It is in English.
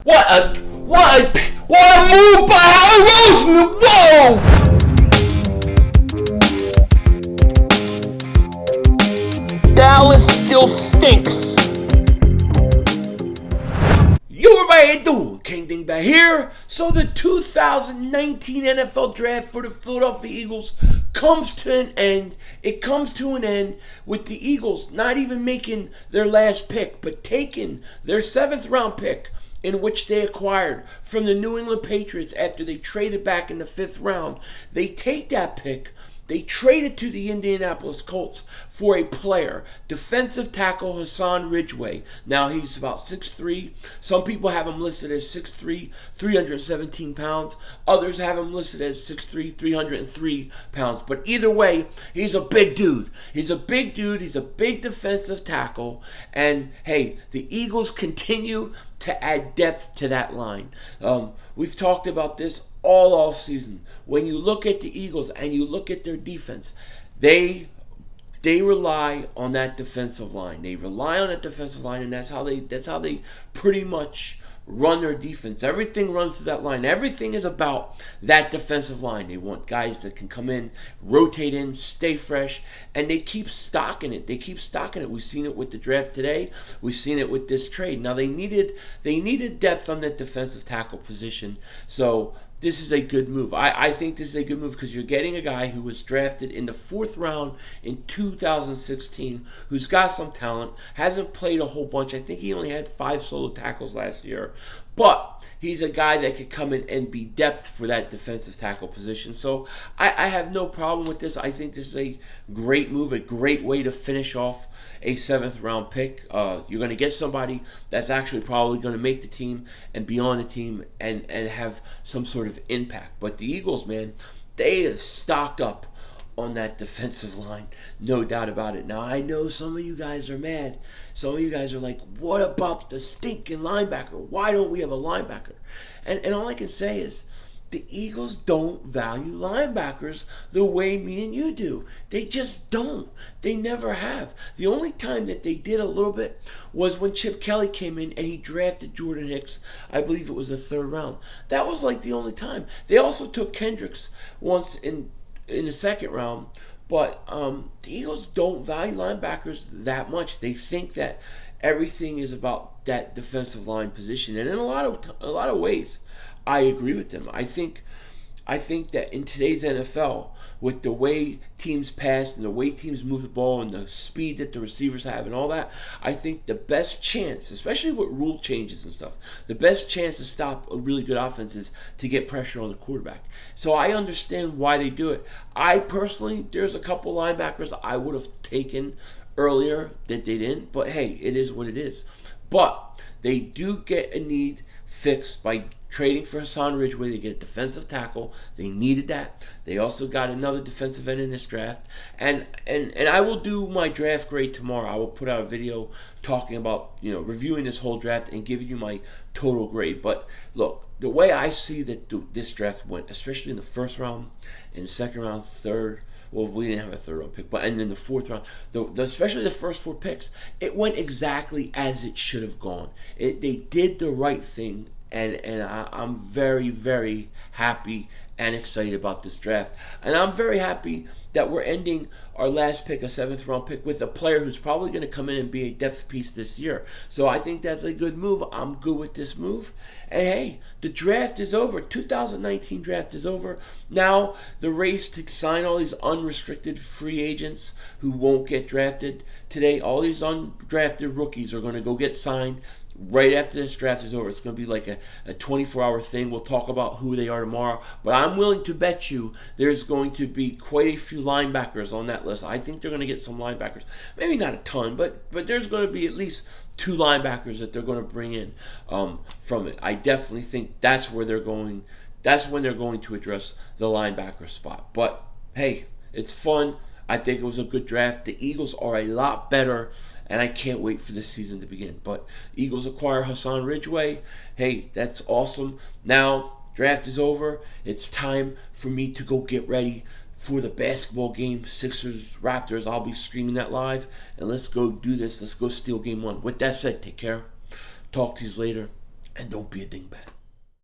What a move by Howard Roseman! Whoa! Dallas still stinks. Yo, everybody, how you doing? King Ding back here. So the 2019 NFL Draft for the Philadelphia Eagles comes to an end. It comes to an end with the Eagles not even making their last pick, but taking their 7th round pick, in which they acquired from the New England Patriots after they traded back in the 5th round. They take that pick. They traded to the Indianapolis Colts for a player, defensive tackle Hassan Ridgeway. Now he's about 6'3". Some people have him listed as 6'3", 317 pounds. Others have him listed as 6'3", 303 pounds. But either way, he's a big dude. He's a big dude. He's a big defensive tackle. And hey, the Eagles continue to add depth to that line. We've talked about this all off season. When you look at the Eagles and you look at their defense, they rely on that defensive line. They rely on that defensive line, and that's how they pretty much run their defense. Everything runs through that line. Everything is about that defensive line. They want guys that can come in, rotate in, stay fresh, and they keep stocking it. We've seen it with the draft today. We've seen it with this trade. Now they needed depth on that defensive tackle position. So this is a good move. I think this is a good move because you're getting a guy who was drafted in the 4th round in 2016, who's got some talent, hasn't played a whole bunch. I think he only had 5 solo tackles last year. But he's a guy that could come in and be depth for that defensive tackle position. So I have no problem with this. I think this is a great move, a great way to finish off a 7th round pick. You're going to get somebody that's actually probably going to make the team and be on the team and have some sort of impact. But the Eagles, man, they are stocked up on that defensive line, no doubt about it. Now, I know some of you guys are mad. Some of you guys are like, what about the stinking linebacker? Why don't we have a linebacker? And all I can say is, the Eagles don't value linebackers the way me and you do. They just don't. They never have. The only time that they did a little bit was when Chip Kelly came in and he drafted Jordan Hicks. I believe it was the 3rd round. That was like the only time. They also took Kendricks once in the 2nd round. But the Eagles don't value linebackers that much. They think that everything is about that defensive line position, and in a lot of ways, I agree with them. I think that in today's NFL, with the way teams pass and the way teams move the ball and the speed that the receivers have and all that, I think the best chance, especially with rule changes and stuff, the best chance to stop a really good offense is to get pressure on the quarterback. So I understand why they do it. I personally, there's a couple linebackers I would have taken earlier that they didn't, but hey, it is what it is. But they do get a need fixed by trading for Hassan Ridgeway. They get a defensive tackle. They needed that. They also got another defensive end in this draft. And I will do my draft grade tomorrow. I will put out a video talking about, reviewing this whole draft and giving you my total grade. But look, the way I see that this draft went, especially in the 1st round, in the 2nd round, 3rd, well, we didn't have a 3rd round pick, but and then the 4th round, especially the first 4 picks, it went exactly as it should have gone. They did the right thing, and I'm very, very happy and excited about this draft. And I'm very happy that we're ending our last pick, a 7th round pick, with a player who's probably going to come in and be a depth piece this year. So I think that's a good move. I'm good with this move. And hey, the draft is over. 2019 draft is over. Now the race to sign all these unrestricted free agents who won't get drafted today, all these undrafted rookies are going to go get signed right after this draft is over. It's going to be like a 24-hour thing. We'll talk about who they are tomorrow. But I'm willing to bet you there's going to be quite a few linebackers on that list. I think they're going to get some linebackers. Maybe not a ton, but there's going to be at least 2 linebackers that they're going to bring in from it. I definitely think that's where they're going. That's when they're going to address the linebacker spot. But hey, it's fun. I think it was a good draft. The Eagles are a lot better, and I can't wait for this season to begin. But Eagles acquire Hassan Ridgeway. Hey, that's awesome. Now, draft is over. It's time for me to go get ready for the basketball game, Sixers, Raptors. I'll be streaming that live, and let's go do this. Let's go steal game 1. With that said, take care. Talk to you later. And don't be a dingbat.